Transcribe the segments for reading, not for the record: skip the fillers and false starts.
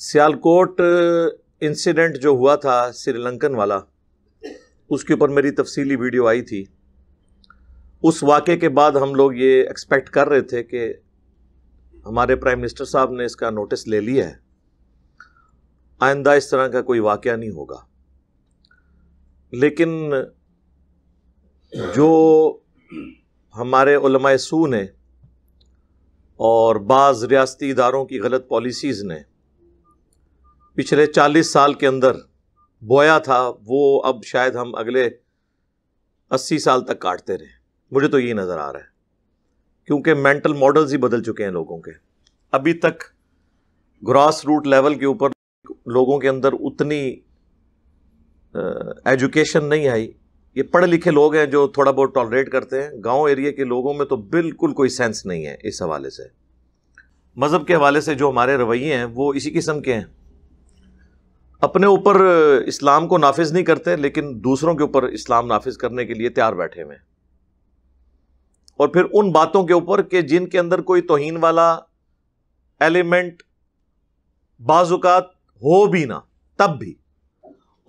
Sialkot incident جو ہوا تھا سری لنکن والا، اس کے اوپر میری تفصیلی ویڈیو آئی تھی. اس واقعے کے بعد ہم لوگ یہ ایکسپیکٹ کر رہے تھے کہ ہمارے پرائم منسٹر صاحب نے اس کا نوٹس لے لیا ہے، آئندہ اس طرح کا کوئی واقعہ نہیں ہوگا. لیکن جو ہمارے علماء سو نے اور بعض ریاستی اداروں کی غلط پالیسیز نے پچھلے 40 سال کے اندر بویا تھا، وہ اب شاید ہم اگلے 80 سال تک کاٹتے رہے. مجھے تو یہی نظر آ رہا ہے، کیونکہ مینٹل ماڈلز ہی بدل چکے ہیں لوگوں کے. ابھی تک گراس روٹ لیول کے اوپر لوگوں کے اندر اتنی ایجوکیشن نہیں آئی. یہ پڑھے لکھے لوگ ہیں جو تھوڑا بہت ٹالریٹ کرتے ہیں. گاؤں ایریا کے لوگوں میں تو بالکل کوئی سینس نہیں ہے. اس حوالے سے مذہب کے حوالے سے جو ہمارے رویے ہیں وہ اسی قسم کے ہیں. اپنے اوپر اسلام کو نافذ نہیں کرتے، لیکن دوسروں کے اوپر اسلام نافذ کرنے کے لیے تیار بیٹھے ہوئے ہیں. اور پھر ان باتوں کے اوپر کہ جن کے اندر کوئی توہین والا ایلیمنٹ بعض اوقات ہو بھی نہ تب بھی،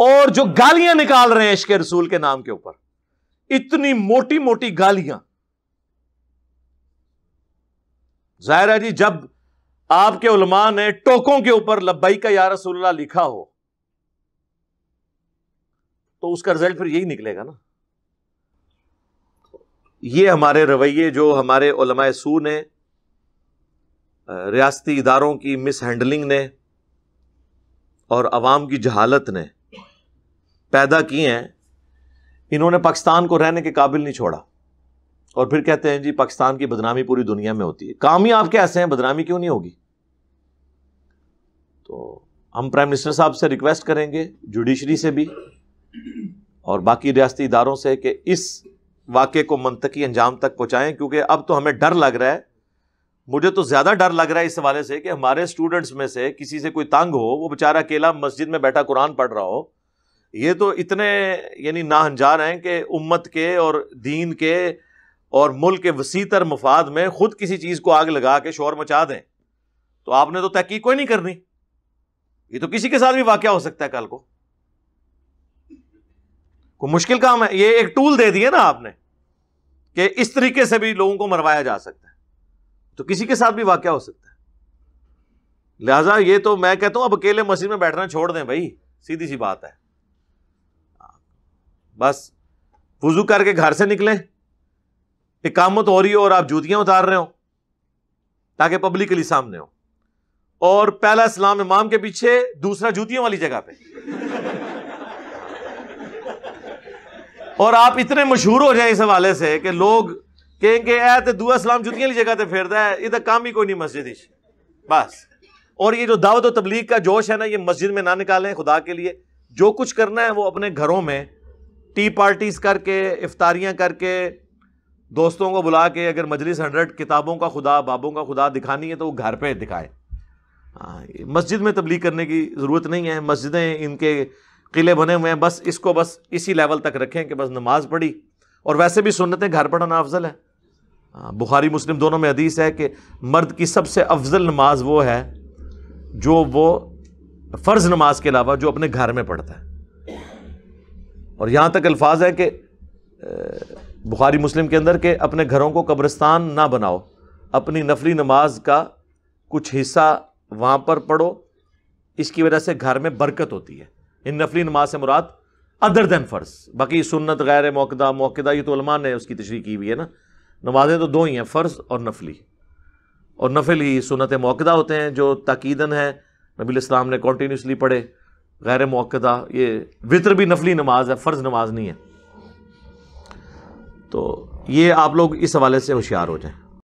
اور جو گالیاں نکال رہے ہیں عشق رسول کے نام کے اوپر، اتنی موٹی موٹی گالیاں. ظاہر ہے جی، جب آپ کے علماء نے ٹوکوں کے اوپر لبیک یا رسول اللہ لکھا ہو تو اس کا رزلٹ پھر یہی نکلے گا نا. یہ ہمارے رویے جو ہمارے علماء سو نے، ریاستی اداروں کی مس ہینڈلنگ نے اور عوام کی جہالت نے پیدا کیے ہیں، انہوں نے پاکستان کو رہنے کے قابل نہیں چھوڑا. اور پھر کہتے ہیں جی پاکستان کی بدنامی پوری دنیا میں ہوتی ہے. کام ہی آپ کے ایسے ہیں، بدنامی کیوں نہیں ہوگی؟ تو ہم پرائم منسٹر صاحب سے ریکویسٹ کریں گے، جوڈیشری سے بھی اور باقی ریاستی اداروں سے، کہ اس واقعے کو منطقی انجام تک پہنچائیں. کیونکہ اب تو ہمیں ڈر لگ رہا ہے، مجھے تو زیادہ ڈر لگ رہا ہے اس حوالے سے کہ ہمارے اسٹوڈنٹس میں سے کسی سے کوئی تنگ ہو، وہ بیچارہ اکیلا مسجد میں بیٹھا قرآن پڑھ رہا ہو. یہ تو اتنے یعنی ناہنجار ہیں کہ امت کے اور دین کے اور ملک کے وسیع تر مفاد میں خود کسی چیز کو آگ لگا کے شور مچا دیں. تو آپ نے تو تحقیق کوئی نہیں کرنی. یہ تو کسی کے ساتھ بھی واقعہ ہو سکتا ہے کل کو. کوئی مشکل کام ہے؟ یہ ایک ٹول دے دیے نا آپ نے کہ اس طریقے سے بھی لوگوں کو مروایا جا سکتا ہے، تو کسی کے ساتھ بھی واقعہ ہو سکتا ہے. لہذا یہ تو میں کہتا ہوں اب اکیلے مسجد میں بیٹھنا چھوڑ دیں بھائی، سیدھی سی بات ہے. بس وضو کر کے گھر سے نکلیں، اقامت ہو رہی ہو اور آپ جوتیاں اتار رہے ہو تاکہ پبلکلی سامنے ہو، اور پہلا اسلام امام کے پیچھے، دوسرا جوتیاں والی جگہ پہ، اور آپ اتنے مشہور ہو جائیں اس حوالے سے کہ لوگ کہیں کہ اے تے دعا اسلام جوتیاں والی جگہ تے پھیردا ہے، ادھر کام ہی کوئی نہیں مسجد ہی بس. اور یہ جو دعوت و تبلیغ کا جوش ہے نا، یہ مسجد میں نہ نکالیں خدا کے لیے. جو کچھ کرنا ہے وہ اپنے گھروں میں ٹی پارٹیز کر کے، افطاریاں کر کے، دوستوں کو بلا کے، اگر مجلس 100 کتابوں کا خدا، بابوں کا خدا دکھانی ہے تو وہ گھر پہ دکھائے. مسجد میں تبلیغ کرنے کی ضرورت نہیں ہے. مسجدیں ان کے قلعے بنے ہوئے ہیں، بس اس کو بس اسی لیول تک رکھیں کہ بس نماز پڑھی. اور ویسے بھی سنتیں گھر پڑھنا افضل ہے. بخاری مسلم دونوں میں حدیث ہے کہ مرد کی سب سے افضل نماز وہ ہے جو وہ فرض نماز کے علاوہ جو اپنے گھر میں پڑھتا ہے. اور یہاں تک الفاظ ہے کہ بخاری مسلم کے اندر کہ اپنے گھروں کو قبرستان نہ بناؤ، اپنی نفلی نماز کا کچھ حصہ وہاں پر پڑھو، اس کی وجہ سے گھر میں برکت ہوتی ہے. ان نفلی نماز سے مراد ادر دین فرض، باقی سنت غیر موقدہ، موقدہ یہ تو علماء نے اس کی تشریح کی ہوئی ہے نا. نمازیں تو دو ہی ہیں، فرض اور نفلی. اور نفل ہی سنت موقدہ ہوتے ہیں جو تاکیدن ہے، نبی الاسلام نے کنٹینیوسلی پڑھے. غیر موقدہ، یہ وطر بھی نفلی نماز ہے، فرض نماز نہیں ہے. تو یہ آپ لوگ اس حوالے سے ہوشیار ہو جائیں.